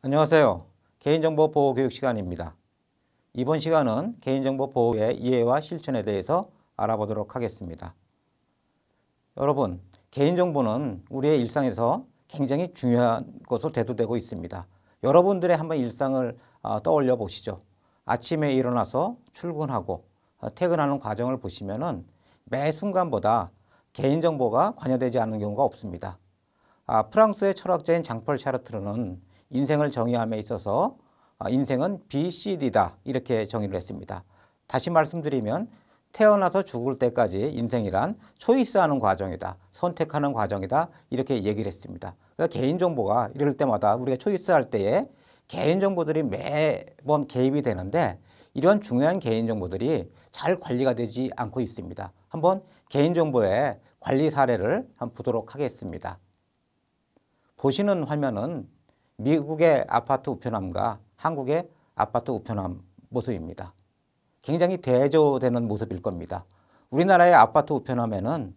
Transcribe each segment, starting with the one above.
안녕하세요. 개인정보 보호 교육 시간입니다. 이번 시간은 개인정보 보호의 이해와 실천에 대해서 알아보도록 하겠습니다. 여러분, 개인정보는 우리의 일상에서 굉장히 중요한 것으로 대두되고 있습니다. 여러분들의 한번 일상을 떠올려 보시죠. 아침에 일어나서 출근하고 퇴근하는 과정을 보시면은 매 순간보다 개인정보가 관여되지 않는 경우가 없습니다. 프랑스의 철학자인 장폴 샤르트르는 인생을 정의함에 있어서 인생은 BCD다 이렇게 정의를 했습니다. 다시 말씀드리면 태어나서 죽을 때까지 인생이란 초이스하는 과정이다. 선택하는 과정이다. 이렇게 얘기를 했습니다. 그러니까 개인정보가 이럴 때마다 우리가 초이스할 때에 개인정보들이 매번 개입이 되는데 이런 중요한 개인정보들이 잘 관리가 되지 않고 있습니다. 한번 개인정보의 관리 사례를 한번 보도록 하겠습니다. 보시는 화면은 미국의 아파트 우편함과 한국의 아파트 우편함 모습입니다. 굉장히 대조되는 모습일 겁니다. 우리나라의 아파트 우편함에는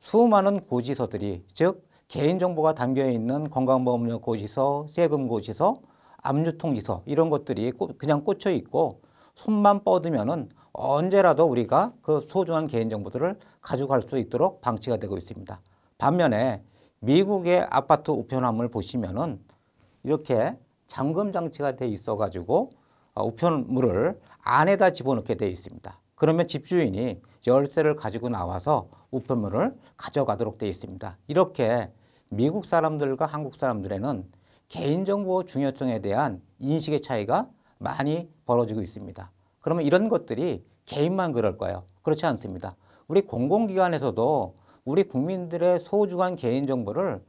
수많은 고지서들이, 즉 개인정보가 담겨있는 건강보험료 고지서, 세금고지서, 압류통지서 이런 것들이 그냥 꽂혀 있고 손만 뻗으면은 언제라도 우리가 그 소중한 개인정보들을 가져갈 수 있도록 방치가 되고 있습니다. 반면에 미국의 아파트 우편함을 보시면은 이렇게 잠금 장치가 돼 있어 가지고 우편물을 안에다 집어넣게 돼 있습니다. 그러면 집주인이 열쇠를 가지고 나와서 우편물을 가져가도록 돼 있습니다. 이렇게 미국 사람들과 한국 사람들에는 개인정보 중요성에 대한 인식의 차이가 많이 벌어지고 있습니다. 그러면 이런 것들이 개인만 그럴까요? 그렇지 않습니다. 우리 공공기관에서도 우리 국민들의 소중한 개인정보를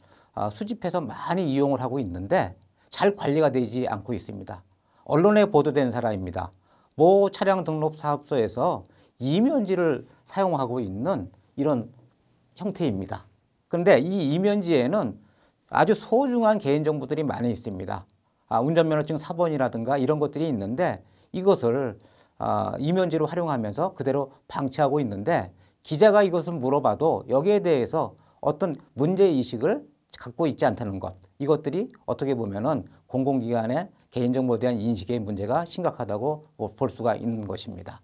수집해서 많이 이용을 하고 있는데 잘 관리가 되지 않고 있습니다. 언론에 보도된 사례입니다. 모 차량 등록 사업소에서 이면지를 사용하고 있는 이런 형태입니다. 그런데 이 이면지에는 아주 소중한 개인정보들이 많이 있습니다. 운전면허증 사본이라든가 이런 것들이 있는데 이것을 이면지로 활용하면서 그대로 방치하고 있는데 기자가 이것을 물어봐도 여기에 대해서 어떤 문제의식을 갖고 있지 않다는 것, 이것들이 어떻게 보면은 공공기관의 개인정보에 대한 인식의 문제가 심각하다고 볼 수가 있는 것입니다.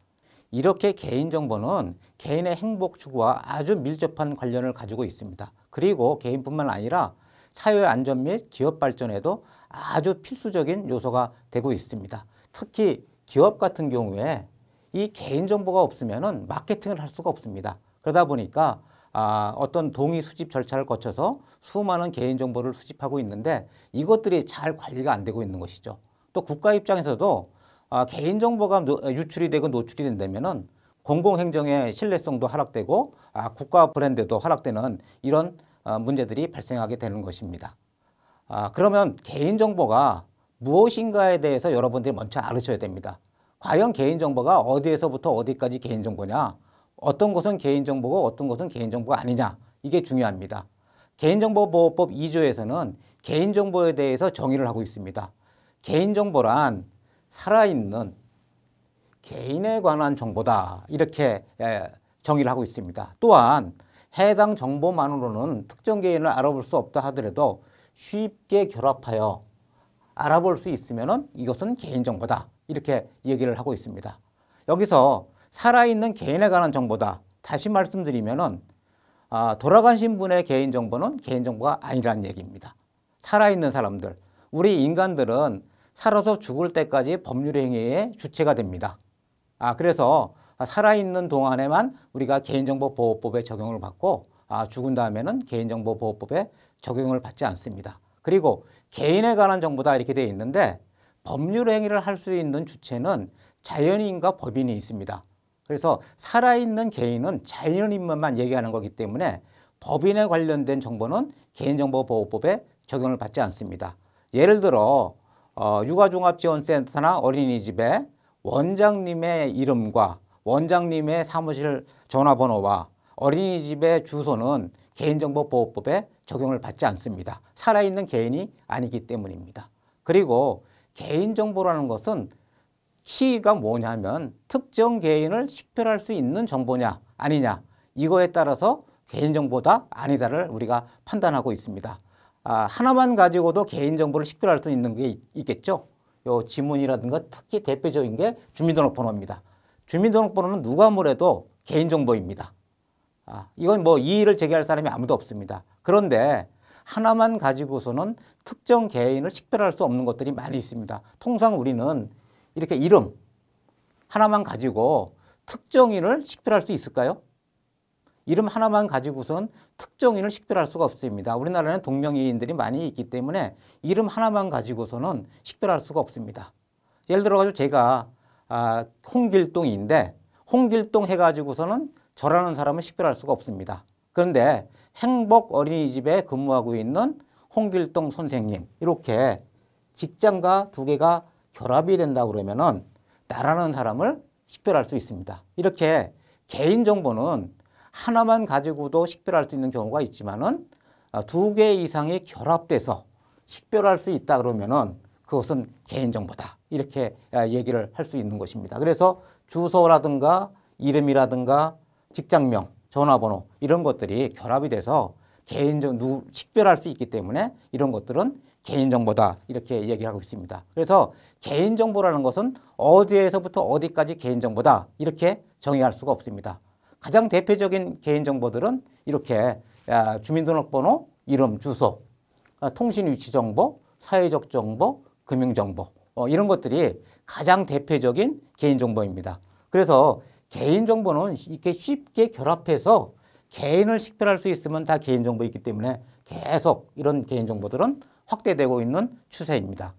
이렇게 개인정보는 개인의 행복 추구와 아주 밀접한 관련을 가지고 있습니다. 그리고 개인뿐만 아니라 사회 안전 및 기업 발전에도 아주 필수적인 요소가 되고 있습니다. 특히 기업 같은 경우에 이 개인정보가 없으면은 마케팅을 할 수가 없습니다. 그러다 보니까 어떤 동의 수집 절차를 거쳐서 수많은 개인정보를 수집하고 있는데 이것들이 잘 관리가 안 되고 있는 것이죠. 또 국가 입장에서도 개인정보가 유출이 되고 노출이 된다면은 공공행정의 신뢰성도 하락되고 국가 브랜드도 하락되는 이런 문제들이 발생하게 되는 것입니다. 그러면 개인정보가 무엇인가에 대해서 여러분들이 먼저 알으셔야 됩니다. 과연 개인정보가 어디에서부터 어디까지 개인정보냐? 어떤 것은 개인정보고 어떤 것은 개인정보가 아니냐? 이게 중요합니다. 개인정보보호법 2조에서는 개인정보에 대해서 정의를 하고 있습니다. 개인정보란 살아있는 개인에 관한 정보다 이렇게 정의를 하고 있습니다. 또한 해당 정보만으로는 특정 개인을 알아볼 수 없다 하더라도 쉽게 결합하여 알아볼 수 있으면 이것은 개인정보다 이렇게 얘기를 하고 있습니다. 여기서 살아있는 개인에 관한 정보다 다시 말씀드리면은 돌아가신 분의 개인정보는 개인정보가 아니라는 얘기입니다. 살아있는 사람들, 우리 인간들은 살아서 죽을 때까지 법률 행위의 주체가 됩니다. 그래서 살아있는 동안에만 우리가 개인정보보호법에 적용을 받고 죽은 다음에는 개인정보보호법에 적용을 받지 않습니다. 그리고 개인에 관한 정보다 이렇게 되어 있는데 법률 행위를 할 수 있는 주체는 자연인과 법인이 있습니다. 그래서 살아있는 개인은 자연인만 얘기하는 거기 때문에 법인에 관련된 정보는 개인정보보호법에 적용을 받지 않습니다. 예를 들어 육아종합지원센터나 어린이집에 원장님의 이름과 원장님의 사무실 전화번호와 어린이집의 주소는 개인정보보호법에 적용을 받지 않습니다. 살아있는 개인이 아니기 때문입니다. 그리고 개인정보라는 것은 키가 뭐냐면 특정 개인을 식별할 수 있는 정보냐 아니냐 이거에 따라서 개인정보다 아니다를 우리가 판단하고 있습니다. 하나만 가지고도 개인정보를 식별할 수 있는 게 있겠죠. 요 지문이라든가 특히 대표적인 게 주민등록번호입니다. 주민등록번호는 누가 뭐래도 개인정보입니다. 이건 뭐 이의를 제기할 사람이 아무도 없습니다. 그런데 하나만 가지고서는 특정 개인을 식별할 수 없는 것들이 많이 있습니다. 통상 우리는 이렇게 이름 하나만 가지고 특정인을 식별할 수 있을까요? 이름 하나만 가지고선 특정인을 식별할 수가 없습니다. 우리나라는 동명이인들이 많이 있기 때문에 이름 하나만 가지고서는 식별할 수가 없습니다. 예를 들어가지고 제가 홍길동인데 홍길동 해가지고서는 저라는 사람을 식별할 수가 없습니다. 그런데 행복 어린이집에 근무하고 있는 홍길동 선생님 이렇게 직장과 두 개가 결합이 된다 그러면은 나라는 사람을 식별할 수 있습니다. 이렇게 개인정보는 하나만 가지고도 식별할 수 있는 경우가 있지만은 두 개 이상이 결합돼서 식별할 수 있다 그러면은 그것은 개인정보다 이렇게 얘기를 할 수 있는 것입니다. 그래서 주소라든가 이름이라든가 직장명, 전화번호 이런 것들이 결합이 돼서 식별할 수 있기 때문에 이런 것들은 개인정보다 이렇게 얘기하고 있습니다. 그래서 개인정보라는 것은 어디에서부터 어디까지 개인정보다 이렇게 정의할 수가 없습니다. 가장 대표적인 개인정보들은 이렇게 주민등록번호, 이름, 주소, 통신위치정보, 사회적 정보, 금융정보 이런 것들이 가장 대표적인 개인정보입니다. 그래서 개인정보는 이렇게 쉽게 결합해서 개인을 식별할 수 있으면 다 개인정보이기 때문에 계속 이런 개인정보들은 확대되고 있는 추세입니다.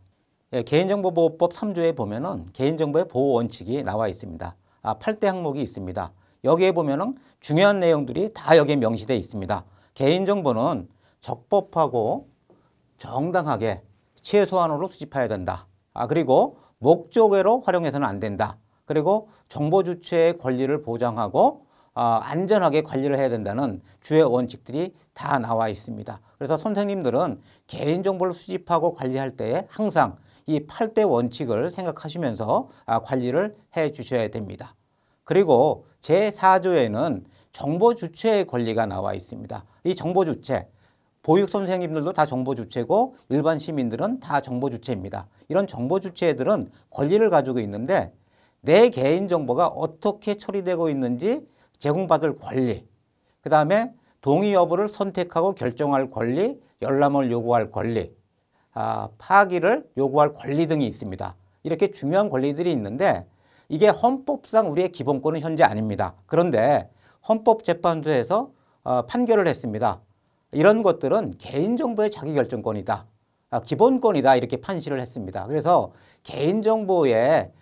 개인정보보호법 3조에 보면은 개인정보의 보호 원칙이 나와 있습니다. 8대 항목이 있습니다. 여기에 보면은 중요한 내용들이 다 여기에 명시되어 있습니다. 개인정보는 적법하고 정당하게 최소한으로 수집해야 된다. 그리고 목적외로 활용해서는 안 된다. 그리고 정보 주체의 권리를 보장하고 안전하게 관리를 해야 된다는 주요 원칙들이 다 나와 있습니다. 그래서 선생님들은 개인정보를 수집하고 관리할 때에 항상 이 8대 원칙을 생각하시면서 관리를 해 주셔야 됩니다. 그리고 제4조에는 정보 주체의 권리가 나와 있습니다. 이 정보 주체, 보육 선생님들도 다 정보 주체고 일반 시민들은 다 정보 주체입니다. 이런 정보 주체들은 권리를 가지고 있는데 내 개인정보가 어떻게 처리되고 있는지 제공받을 권리, 그 다음에 동의 여부를 선택하고 결정할 권리, 열람을 요구할 권리, 파기를 요구할 권리 등이 있습니다. 이렇게 중요한 권리들이 있는데 이게 헌법상 우리의 기본권은 현재 아닙니다. 그런데 헌법재판소에서 판결을 했습니다. 이런 것들은 개인정보의 자기결정권이다. 기본권이다. 이렇게 판시를 했습니다. 그래서 개인정보의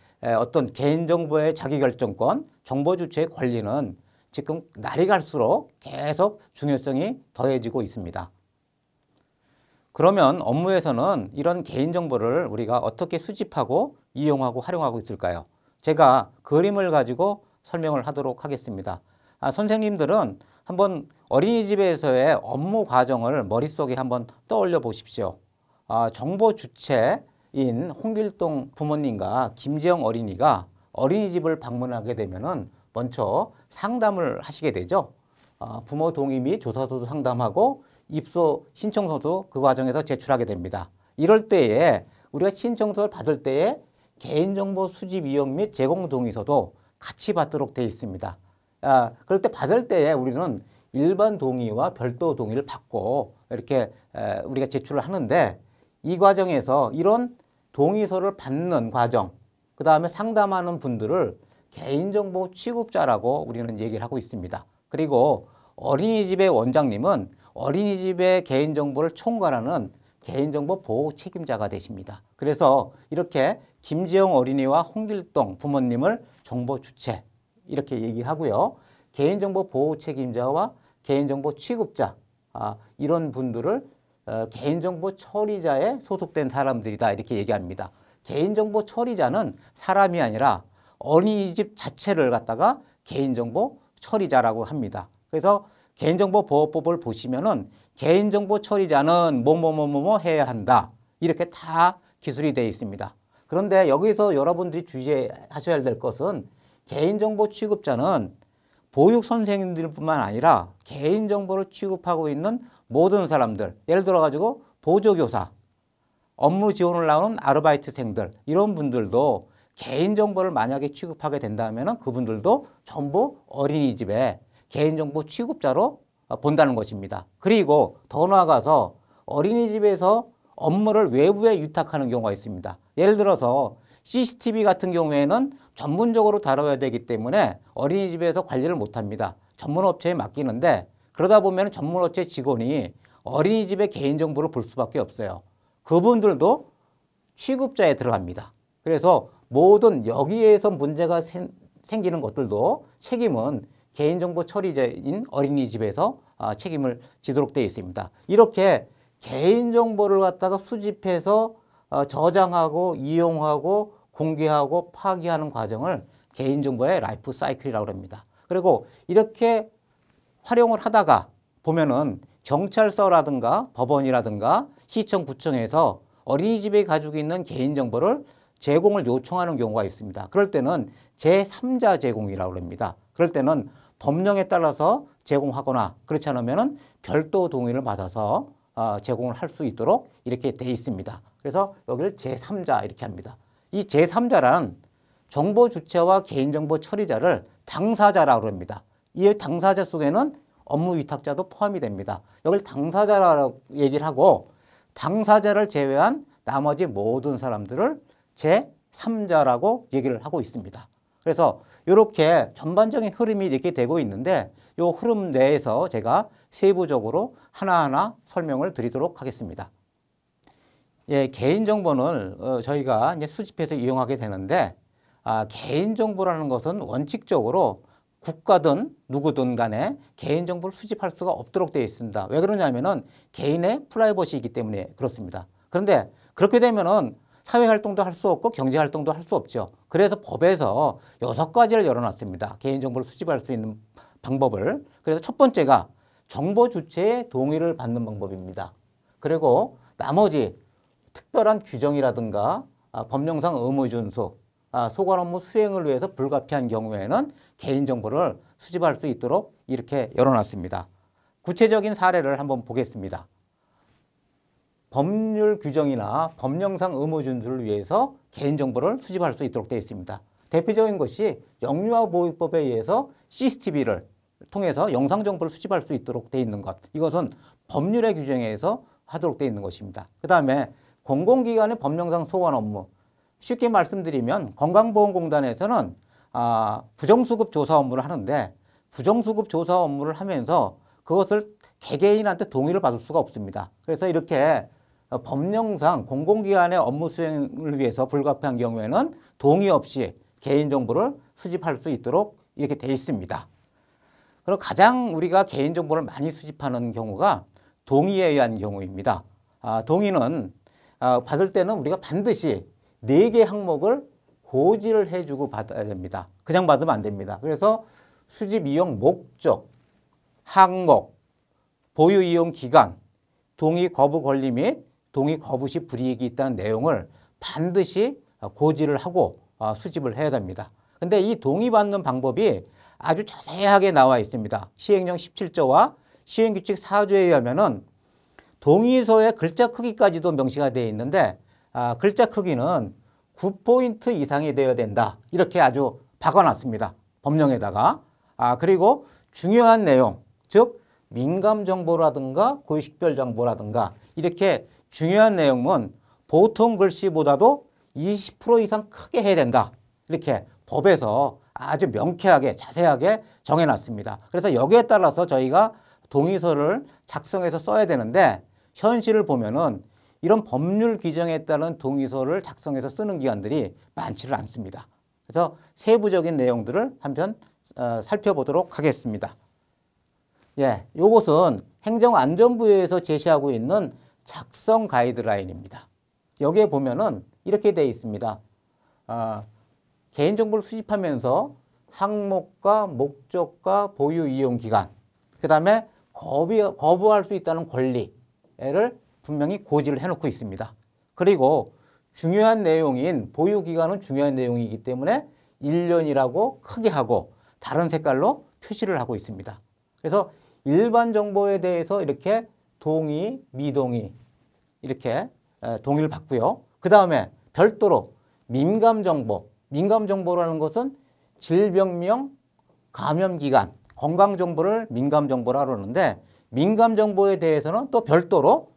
자기결정권, 정보주체의 권리는 지금 날이 갈수록 계속 중요성이 더해지고 있습니다. 그러면 업무에서는 이런 개인정보를 우리가 어떻게 수집하고 이용하고 활용하고 있을까요? 제가 그림을 가지고 설명을 하도록 하겠습니다. 선생님들은 한번 어린이집에서의 업무 과정을 머릿속에 한번 떠올려 보십시오. 정보 주체인 홍길동 부모님과 김지영 어린이가 어린이집을 방문하게 되면은 먼저 상담을 하시게 되죠. 부모 동의 및 조사서도 상담하고 입소 신청서도 그 과정에서 제출하게 됩니다. 이럴 때에 우리가 신청서를 받을 때에 개인정보 수집 이용 및 제공 동의서도 같이 받도록 되어 있습니다. 그럴 때 받을 때에 우리는 일반 동의와 별도 동의를 받고 이렇게 우리가 제출을 하는데 이 과정에서 이런 동의서를 받는 과정, 그 다음에 상담하는 분들을 개인정보 취급자라고 우리는 얘기를 하고 있습니다. 그리고 어린이집의 원장님은 어린이집의 개인정보를 총괄하는 개인정보 보호 책임자가 되십니다. 그래서 이렇게 김지영 어린이와 홍길동 부모님을 정보 주체 이렇게 얘기하고요. 개인정보 보호 책임자와 개인정보 취급자 이런 분들을 개인정보 처리자에 소속된 사람들이다 이렇게 얘기합니다. 개인정보 처리자는 사람이 아니라 어린이집 자체를 갖다가 개인정보 처리자라고 합니다. 그래서 개인정보보호법을 보시면은 개인정보 처리자는 뭐뭐뭐뭐 해야 한다 이렇게 다 기술이 되어 있습니다. 그런데 여기서 여러분들이 주의하셔야 될 것은 개인정보 취급자는 보육 선생님들뿐만 아니라 개인정보를 취급하고 있는 모든 사람들, 예를 들어 가지고 보조교사, 업무 지원을 나오는 아르바이트생들 이런 분들도 개인정보를 만약에 취급하게 된다면 그분들도 전부 어린이집에 개인정보 취급자로 본다는 것입니다. 그리고 더 나아가서 어린이집에서 업무를 외부에 위탁하는 경우가 있습니다. 예를 들어서 CCTV 같은 경우에는 전문적으로 다뤄야 되기 때문에 어린이집에서 관리를 못합니다. 전문업체에 맡기는데 그러다 보면 전문업체 직원이 어린이집의 개인정보를 볼 수밖에 없어요. 그분들도 취급자에 들어갑니다. 그래서 모든 여기에서 문제가 생기는 것들도 책임은 개인정보 처리자인 어린이집에서 책임을 지도록 되어 있습니다. 이렇게 개인정보를 갖다가 수집해서 저장하고 이용하고 공개하고 파기하는 과정을 개인정보의 라이프 사이클이라고 합니다. 그리고 이렇게 활용을 하다가 보면은 경찰서라든가 법원이라든가 시청, 구청에서 어린이집에 가지고 있는 개인정보를 제공을 요청하는 경우가 있습니다. 그럴 때는 제3자 제공이라고 합니다. 그럴 때는 법령에 따라서 제공하거나 그렇지 않으면 별도 동의를 받아서 제공을 할 수 있도록 이렇게 돼 있습니다. 그래서 여기를 제3자 이렇게 합니다. 이 제3자란 정보 주체와 개인정보 처리자를 당사자라고 합니다. 이 당사자 속에는 업무 위탁자도 포함이 됩니다. 여기를 당사자라고 얘기를 하고 당사자를 제외한 나머지 모든 사람들을 제3자라고 얘기를 하고 있습니다. 그래서 이렇게 전반적인 흐름이 이렇게 되고 있는데 이 흐름 내에서 제가 세부적으로 하나하나 설명을 드리도록 하겠습니다. 예, 개인정보는 저희가 이제 수집해서 이용하게 되는데 개인정보라는 것은 원칙적으로 국가든 누구든 간에 개인정보를 수집할 수가 없도록 되어 있습니다. 왜 그러냐면은 개인의 프라이버시이기 때문에 그렇습니다. 그런데 그렇게 되면은 사회활동도 할 수 없고 경제활동도 할 수 없죠. 그래서 법에서 6가지를 열어놨습니다. 개인정보를 수집할 수 있는 방법을. 그래서 첫 번째가 정보 주체의 동의를 받는 방법입니다. 그리고 나머지 특별한 규정이라든가 법령상 의무 준수, 소관 업무 수행을 위해서 불가피한 경우에는 개인정보를 수집할 수 있도록 이렇게 열어놨습니다. 구체적인 사례를 한번 보겠습니다. 법률 규정이나 법령상 의무 준수를 위해서 개인정보를 수집할 수 있도록 되어 있습니다. 대표적인 것이 영유아보호법에 의해서 CCTV를 통해서 영상정보를 수집할 수 있도록 되어 있는 것. 이것은 법률의 규정에 의해서 하도록 되어 있는 것입니다. 그 다음에 공공기관의 법령상 소관 업무. 쉽게 말씀드리면 건강보험공단에서는 부정수급 조사 업무를 하는데 부정수급 조사 업무를 하면서 그것을 개개인한테 동의를 받을 수가 없습니다. 그래서 이렇게 법령상 공공기관의 업무 수행을 위해서 불가피한 경우에는 동의 없이 개인정보를 수집할 수 있도록 이렇게 되어 있습니다. 그리고 가장 우리가 개인정보를 많이 수집하는 경우가 동의에 의한 경우입니다. 동의는 받을 때는 우리가 반드시 4개 항목을 고지를 해주고 받아야 됩니다. 그냥 받으면 안 됩니다. 그래서 수집 이용 목적, 항목, 보유 이용 기간, 동의 거부 권리 및 동의 거부 시 불이익이 있다는 내용을 반드시 고지를 하고 수집을 해야 됩니다. 근데 이 동의받는 방법이 아주 자세하게 나와 있습니다. 시행령 17조와 시행규칙 4조에 의하면은 동의서의 글자 크기까지도 명시가 되어 있는데 글자 크기는 9포인트 이상이 되어야 된다. 이렇게 아주 박아놨습니다. 법령에다가. 그리고 중요한 내용, 즉 민감정보라든가 고유식별 정보라든가 이렇게 중요한 내용은 보통 글씨보다도 20% 이상 크게 해야 된다. 이렇게 법에서 아주 명쾌하게 자세하게 정해놨습니다. 그래서 여기에 따라서 저희가 동의서를 작성해서 써야 되는데 현실을 보면은 이런 법률 규정에 따른 동의서를 작성해서 쓰는 기관들이 많지를 않습니다. 그래서 세부적인 내용들을 한편 살펴보도록 하겠습니다. 예, 이것은 행정안전부에서 제시하고 있는 작성 가이드라인입니다. 여기에 보면은 이렇게 되어 있습니다. 개인정보를 수집하면서 항목과 목적과 보유 이용 기간, 그 다음에 거부할 수 있다는 권리를 분명히 고지를 해놓고 있습니다. 그리고 중요한 내용인 보유 기간은 중요한 내용이기 때문에 1년이라고 크게 하고 다른 색깔로 표시를 하고 있습니다. 그래서 일반 정보에 대해서 이렇게 동의, 미동의, 이렇게 동의를 받고요. 그 다음에 별도로 민감정보, 민감정보라는 것은 질병명, 감염기간, 건강정보를 민감정보라고 그러는데 민감정보에 대해서는 또 별도로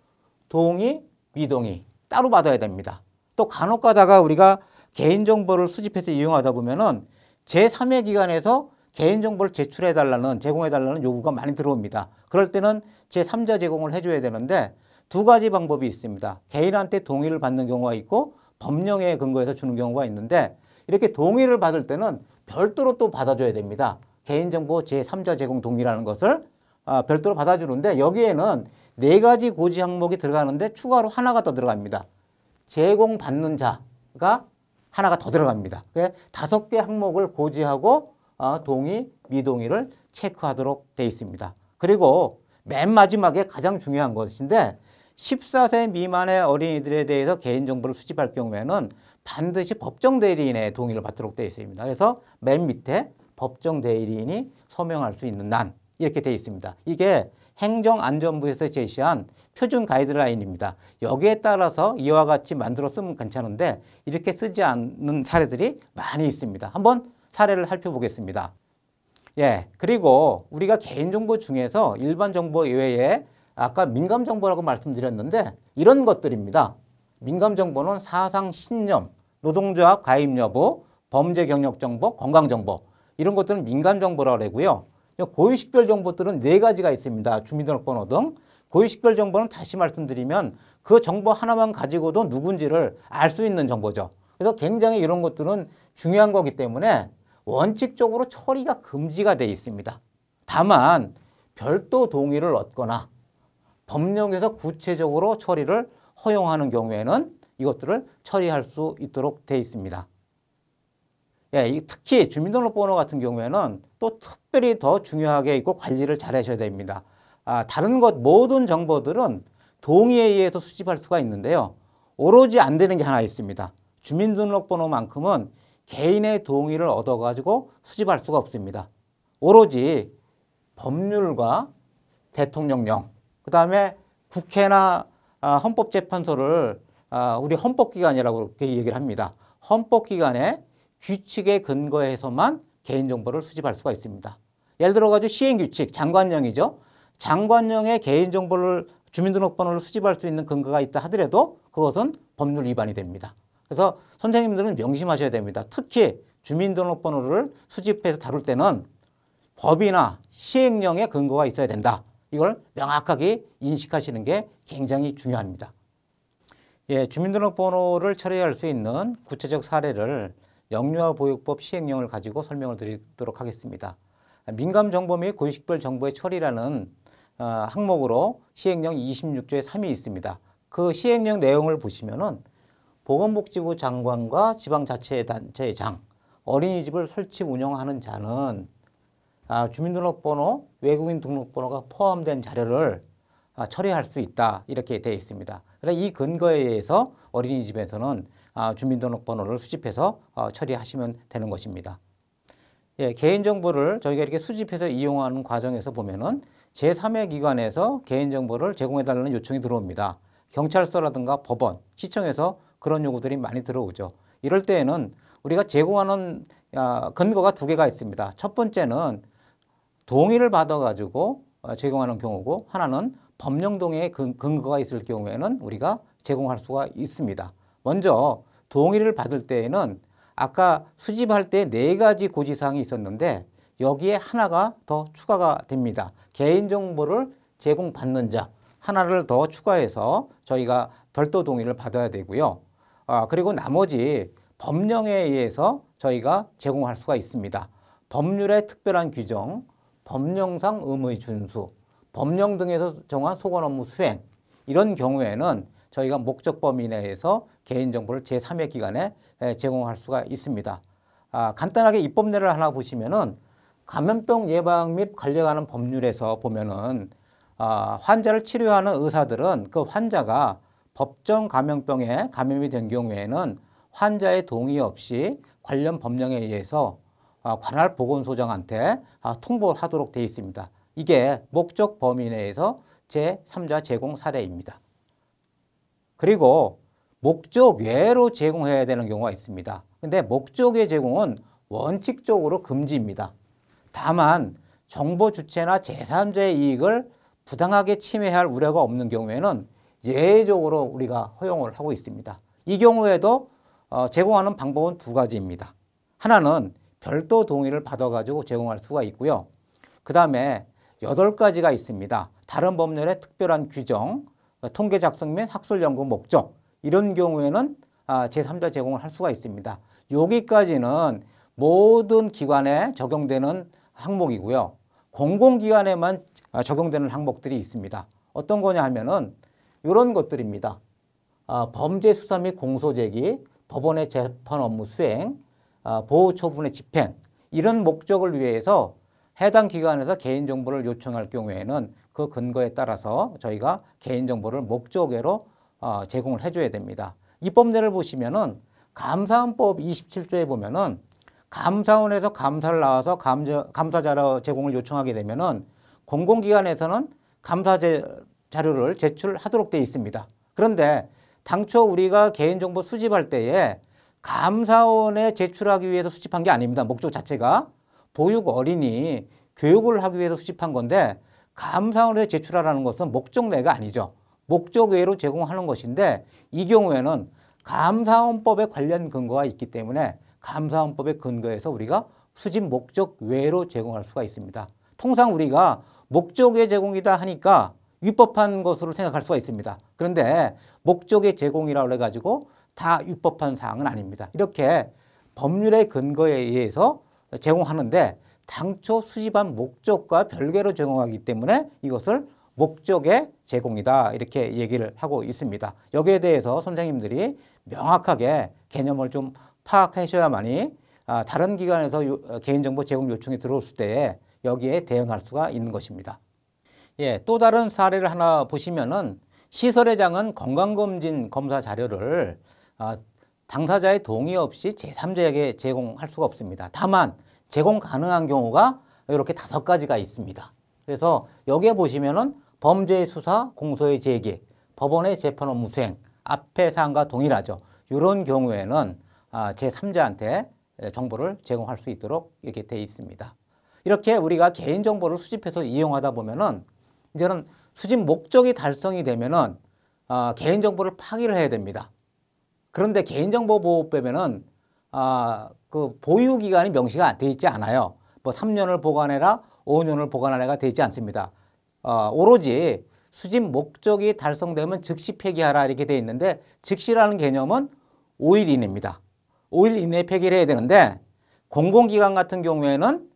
동의, 미동의 따로 받아야 됩니다. 또 간혹 가다가 우리가 개인정보를 수집해서 이용하다 보면은 제3의 기관에서 개인정보를 제출해달라는, 제공해달라는 요구가 많이 들어옵니다. 그럴 때는 제3자 제공을 해줘야 되는데 두 가지 방법이 있습니다. 개인한테 동의를 받는 경우가 있고 법령에 근거해서 주는 경우가 있는데 이렇게 동의를 받을 때는 별도로 또 받아줘야 됩니다. 개인정보 제3자 제공 동의라는 것을 별도로 받아주는데 여기에는 4가지 고지 항목이 들어가는데 추가로 하나가 더 들어갑니다. 제공받는 자가 하나가 더 들어갑니다. 5개 항목을 고지하고 동의, 미동의를 체크하도록 되어 있습니다. 그리고 맨 마지막에 가장 중요한 것인데 14세 미만의 어린이들에 대해서 개인정보를 수집할 경우에는 반드시 법정 대리인의 동의를 받도록 되어 있습니다. 그래서 맨 밑에 법정 대리인이 서명할 수 있는 란 이렇게 되어 있습니다. 이게 행정안전부에서 제시한 표준 가이드라인입니다. 여기에 따라서 이와 같이 만들어 쓰면 괜찮은데 이렇게 쓰지 않는 사례들이 많이 있습니다. 한번 사례를 살펴보겠습니다. 그리고 우리가 개인정보 중에서 일반 정보 이외에 아까 민감정보라고 말씀드렸는데 이런 것들입니다. 민감정보는 사상 신념, 노동조합 가입 여부, 범죄 경력 정보, 건강정보 이런 것들은 민감정보라고 하고요. 고유식별 정보들은 4가지가 있습니다. 주민등록번호 등. 고유식별 정보는 다시 말씀드리면 그 정보 하나만 가지고도 누군지를 알 수 있는 정보죠. 그래서 굉장히 이런 것들은 중요한 거기 때문에 원칙적으로 처리가 금지가 되어 있습니다. 다만 별도 동의를 얻거나 법령에서 구체적으로 처리를 허용하는 경우에는 이것들을 처리할 수 있도록 되어 있습니다. 특히 주민등록번호 같은 경우에는 또 특별히 더 중요하게 있고 관리를 잘 하셔야 됩니다. 다른 것 모든 정보들은 동의에 의해서 수집할 수가 있는데요. 오로지 안 되는 게 하나 있습니다. 주민등록번호만큼은 개인의 동의를 얻어가지고 수집할 수가 없습니다. 오로지 법률과 대통령령, 그 다음에 국회나 헌법재판소를 우리 헌법기관이라고 그렇게 얘기를 합니다. 헌법기관의 규칙에 근거해서만 개인정보를 수집할 수가 있습니다. 예를 들어가지고 시행규칙, 장관령이죠. 장관령의 개인정보를 주민등록번호를 수집할 수 있는 근거가 있다 하더라도 그것은 법률 위반이 됩니다. 그래서 선생님들은 명심하셔야 됩니다. 특히 주민등록번호를 수집해서 다룰 때는 법이나 시행령의 근거가 있어야 된다. 이걸 명확하게 인식하시는 게 굉장히 중요합니다. 주민등록번호를 처리할 수 있는 구체적 사례를 영유아보육법 시행령을 가지고 설명을 드리도록 하겠습니다. 민감정보 및 고유식별 정보의 처리라는 항목으로 시행령 26조의 3이 있습니다. 그 시행령 내용을 보시면은 보건복지부 장관과 지방자치단체의 장, 어린이집을 설치 운영하는 자는 주민등록번호, 외국인 등록번호가 포함된 자료를 처리할 수 있다 이렇게 되어 있습니다. 그래서 이 근거에 의해서 어린이집에서는 주민등록번호를 수집해서 처리하시면 되는 것입니다. 개인정보를 저희가 이렇게 수집해서 이용하는 과정에서 보면은 제3의 기관에서 개인정보를 제공해달라는 요청이 들어옵니다. 경찰서라든가 법원, 시청에서 그런 요구들이 많이 들어오죠. 이럴 때에는 우리가 제공하는 근거가 2개가 있습니다. 첫 번째는 동의를 받아가지고 제공하는 경우고 하나는 법령 동의의 근거가 있을 경우에는 우리가 제공할 수가 있습니다. 먼저 동의를 받을 때에는 아까 수집할 때 4가지 고지사항이 있었는데 여기에 하나가 더 추가가 됩니다. 개인정보를 제공받는 자 하나를 더 추가해서 저희가 별도 동의를 받아야 되고요. 그리고 나머지 법령에 의해서 저희가 제공할 수가 있습니다. 법률의 특별한 규정, 법령상 의무의 준수, 법령 등에서 정한 소관 업무 수행 이런 경우에는 저희가 목적 범위 내에서 개인정보를 제3의 기관에 제공할 수가 있습니다. 간단하게 입법례를 하나 보시면은 감염병 예방 및 관리하는 법률에서 보면은 환자를 치료하는 의사들은 그 환자가 법정 감염병에 감염이 된 경우에는 환자의 동의 없이 관련 법령에 의해서 관할 보건소장한테 통보하도록 되어 있습니다. 이게 목적 범위 내에서 제3자 제공 사례입니다. 그리고 목적 외로 제공해야 되는 경우가 있습니다. 근데 목적의 제공은 원칙적으로 금지입니다. 다만 정보 주체나 제3자의 이익을 부당하게 침해할 우려가 없는 경우에는 예외적으로 우리가 허용을 하고 있습니다. 이 경우에도 제공하는 방법은 두 가지입니다. 하나는 별도 동의를 받아가지고 제공할 수가 있고요. 그 다음에 8가지가 있습니다. 다른 법률의 특별한 규정, 통계 작성 및 학술 연구 목적, 이런 경우에는 제3자 제공을 할 수가 있습니다. 여기까지는 모든 기관에 적용되는 항목이고요. 공공기관에만 적용되는 항목들이 있습니다. 어떤 거냐 하면은 이런 것들입니다. 범죄 수사 및 공소 제기, 법원의 재판 업무 수행, 보호 처분의 집행, 이런 목적을 위해서 해당 기관에서 개인정보를 요청할 경우에는 그 근거에 따라서 저희가 개인정보를 목적외로 제공을 해줘야 됩니다. 입법례를 보시면은 감사원법 27조에 보면은 감사원에서 감사를 나와서 감사 자료 제공을 요청하게 되면은 공공기관에서는 감사 자료를 제출하도록 되어 있습니다. 그런데 당초 우리가 개인정보 수집할 때에 감사원에 제출하기 위해서 수집한 게 아닙니다. 목적 자체가 보육 어린이 교육을 하기 위해서 수집한 건데 감사원에 제출하라는 것은 목적 내가 아니죠. 목적 외로 제공하는 것인데 이 경우에는 감사원법에 관련 근거가 있기 때문에 감사원법의 근거에서 우리가 수집 목적 외로 제공할 수가 있습니다. 통상 우리가 목적의 제공이다 하니까 위법한 것으로 생각할 수가 있습니다. 그런데 목적의 제공이라고 해가지고 다 위법한 사항은 아닙니다. 이렇게 법률의 근거에 의해서 제공하는데 당초 수집한 목적과 별개로 제공하기 때문에 이것을 목적의 제공이다 이렇게 얘기를 하고 있습니다. 여기에 대해서 선생님들이 명확하게 개념을 좀 파악하셔야만이 다른 기관에서 개인정보 제공 요청이 들어올 때 여기에 대응할 수가 있는 것입니다. 예, 또 다른 사례를 하나 보시면은 시설회장은 건강검진 검사 자료를 당사자의 동의 없이 제3자에게 제공할 수가 없습니다. 다만 제공 가능한 경우가 이렇게 5가지가 있습니다. 그래서 여기에 보시면은 범죄 수사, 공소의 제기, 법원의 재판 업무 수행, 앞의 사항과 동일하죠. 이런 경우에는 제3자한테 정보를 제공할 수 있도록 이렇게 되어 있습니다. 이렇게 우리가 개인정보를 수집해서 이용하다 보면은 이제는 수집 목적이 달성이 되면은 개인정보를 파기를 해야 됩니다. 그런데 개인정보보호법에는 그 보유기간이 명시가 되어 있지 않아요. 뭐 3년을 보관해라, 5년을 보관하라가 되어 있지 않습니다. 오로지 수집 목적이 달성되면 즉시 폐기하라 이렇게 되어 있는데 즉시라는 개념은 5일 이내입니다. 5일 이내에 폐기를 해야 되는데 공공기관 같은 경우에는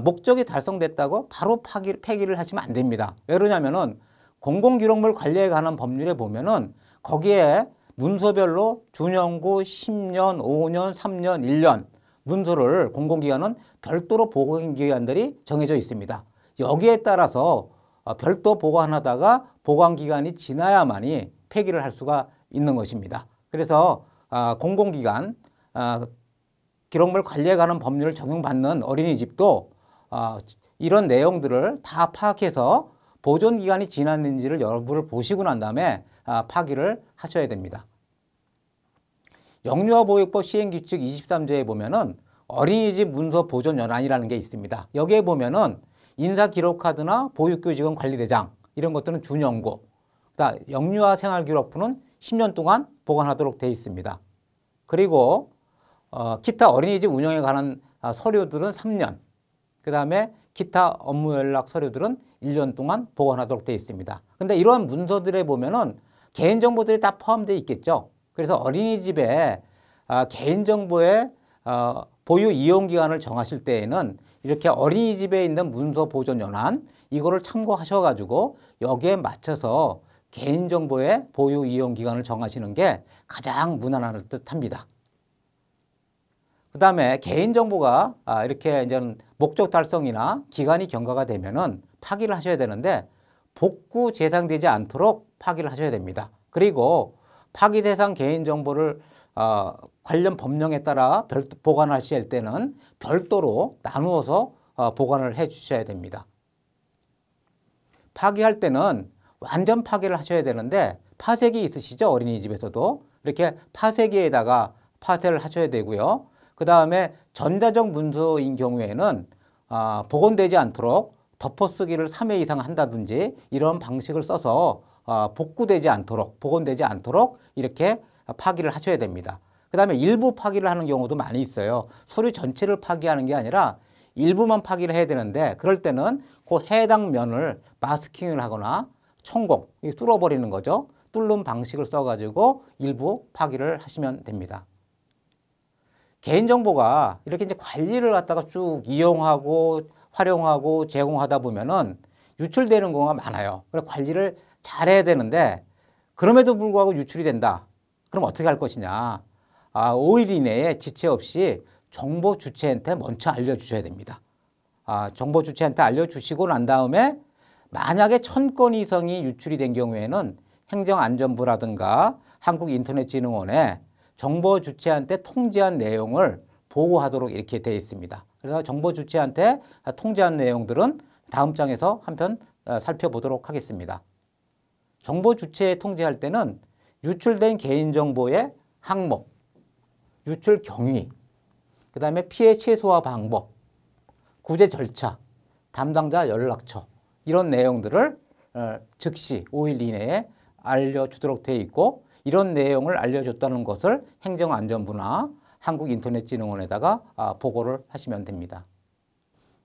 목적이 달성됐다고 바로 폐기를 하시면 안 됩니다. 왜 그러냐면은 공공기록물 관리에 관한 법률에 보면은 거기에 문서별로 준연구 10년, 5년, 3년, 1년 문서를 공공기관은 별도로 보관기관들이 정해져 있습니다. 여기에 따라서 별도 보관하다가 보관기간이 지나야만이 폐기를 할 수가 있는 것입니다. 그래서 공공기관 기록물 관리에 관한 법률을 적용받는 어린이집도 이런 내용들을 다 파악해서 보존기간이 지났는지를 여러분을 보시고 난 다음에 파기를 하셔야 됩니다. 영유아보육법 시행규칙 23조에 보면은 어린이집 문서 보존 연한이라는 게 있습니다. 여기에 보면은 인사기록카드나 보육교직원 관리대장 이런 것들은 준연구, 영유아 생활기록부는 10년 동안 보관하도록 되어 있습니다. 그리고 기타 어린이집 운영에 관한 서류들은 3년, 그 다음에 기타 업무 연락 서류들은 1년 동안 보관하도록 되어 있습니다. 근데 이러한 문서들에 보면은 개인정보들이 다 포함되어 있겠죠. 그래서 어린이집에 개인정보의 보유 이용기간을 정하실 때에는 이렇게 어린이집에 있는 문서 보존 연한 이거를 참고하셔가지고 여기에 맞춰서 개인정보의 보유 이용기간을 정하시는 게 가장 무난할 듯 합니다. 그 다음에 개인정보가 이렇게 이제 목적 달성이나 기간이 경과가 되면은 파기를 하셔야 되는데 복구 재상되지 않도록 파기를 하셔야 됩니다. 그리고 파기 대상 개인정보를 관련 법령에 따라 보관하실 때는 별도로 나누어서 보관을 해 주셔야 됩니다. 파기할 때는 완전 파기를 하셔야 되는데 파쇄기 있으시죠? 어린이집에서도. 이렇게 파쇄기에다가 파쇄를 하셔야 되고요. 그 다음에 전자적 문서인 경우에는 복원되지 않도록 덮어쓰기를 3회 이상 한다든지 이런 방식을 써서 복구되지 않도록, 복원되지 않도록 이렇게 파기를 하셔야 됩니다. 그 다음에 일부 파기를 하는 경우도 많이 있어요. 서류 전체를 파기하는 게 아니라 일부만 파기를 해야 되는데 그럴 때는 그 해당 면을 마스킹을 하거나 천공, 뚫어버리는 거죠. 뚫는 방식을 써가지고 일부 파기를 하시면 됩니다. 개인정보가 이렇게 이제 관리를 갖다가 쭉 이용하고 활용하고 제공하다 보면은 유출되는 경우가 많아요. 그래서 관리를 잘해야 되는데 그럼에도 불구하고 유출이 된다. 그럼 어떻게 할 것이냐. 5일 이내에 지체 없이 정보 주체한테 먼저 알려주셔야 됩니다. 정보 주체한테 알려주시고 난 다음에 만약에 1000건 이상이 유출이 된 경우에는 행정안전부라든가 한국인터넷진흥원에 정보 주체한테 통지한 내용을 보고하도록 이렇게 되어 있습니다. 그래서 정보 주체한테 통지한 내용들은 다음 장에서 한편 살펴보도록 하겠습니다. 정보 주체에 통지할 때는 유출된 개인정보의 항목, 유출 경위, 그 다음에 피해 최소화 방법, 구제 절차, 담당자 연락처 이런 내용들을 즉시 5일 이내에 알려주도록 되어 있고 이런 내용을 알려줬다는 것을 행정안전부나 한국인터넷진흥원에다가 보고를 하시면 됩니다.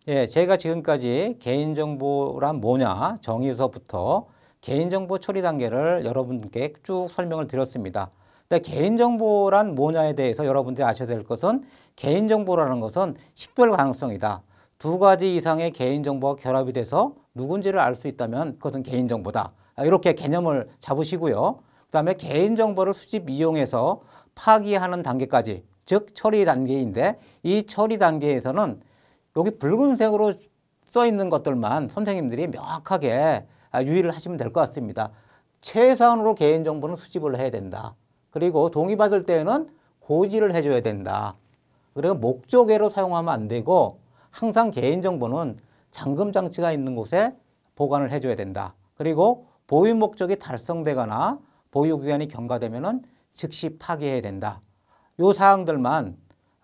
예, 제가 지금까지 개인정보란 뭐냐 정의서부터 개인정보 처리 단계를 여러분께 쭉 설명을 드렸습니다. 근데 개인정보란 뭐냐에 대해서 여러분들이 아셔야 될 것은 개인정보라는 것은 식별 가능성이다. 2가지 이상의 개인정보가 결합이 돼서 누군지를 알 수 있다면 그것은 개인정보다. 이렇게 개념을 잡으시고요. 그 다음에 개인정보를 수집 이용해서 파기하는 단계까지, 즉 처리 단계인데 이 처리 단계에서는 여기 붉은색으로 써 있는 것들만 선생님들이 명확하게 유의를 하시면 될 것 같습니다. 최소한으로 개인정보는 수집을 해야 된다. 그리고 동의받을 때에는 고지를 해줘야 된다. 그리고 목적외로 사용하면 안 되고 항상 개인정보는 잠금장치가 있는 곳에 보관을 해줘야 된다. 그리고 보유 목적이 달성되거나 보유기간이 경과되면 즉시 파기해야 된다. 이 사항들만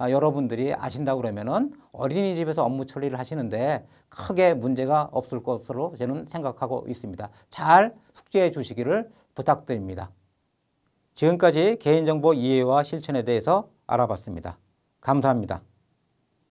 여러분들이 아신다고 그러면은 어린이집에서 업무 처리를 하시는데 크게 문제가 없을 것으로 저는 생각하고 있습니다. 잘 숙지해 주시기를 부탁드립니다. 지금까지 개인정보 이해와 실천에 대해서 알아봤습니다. 감사합니다.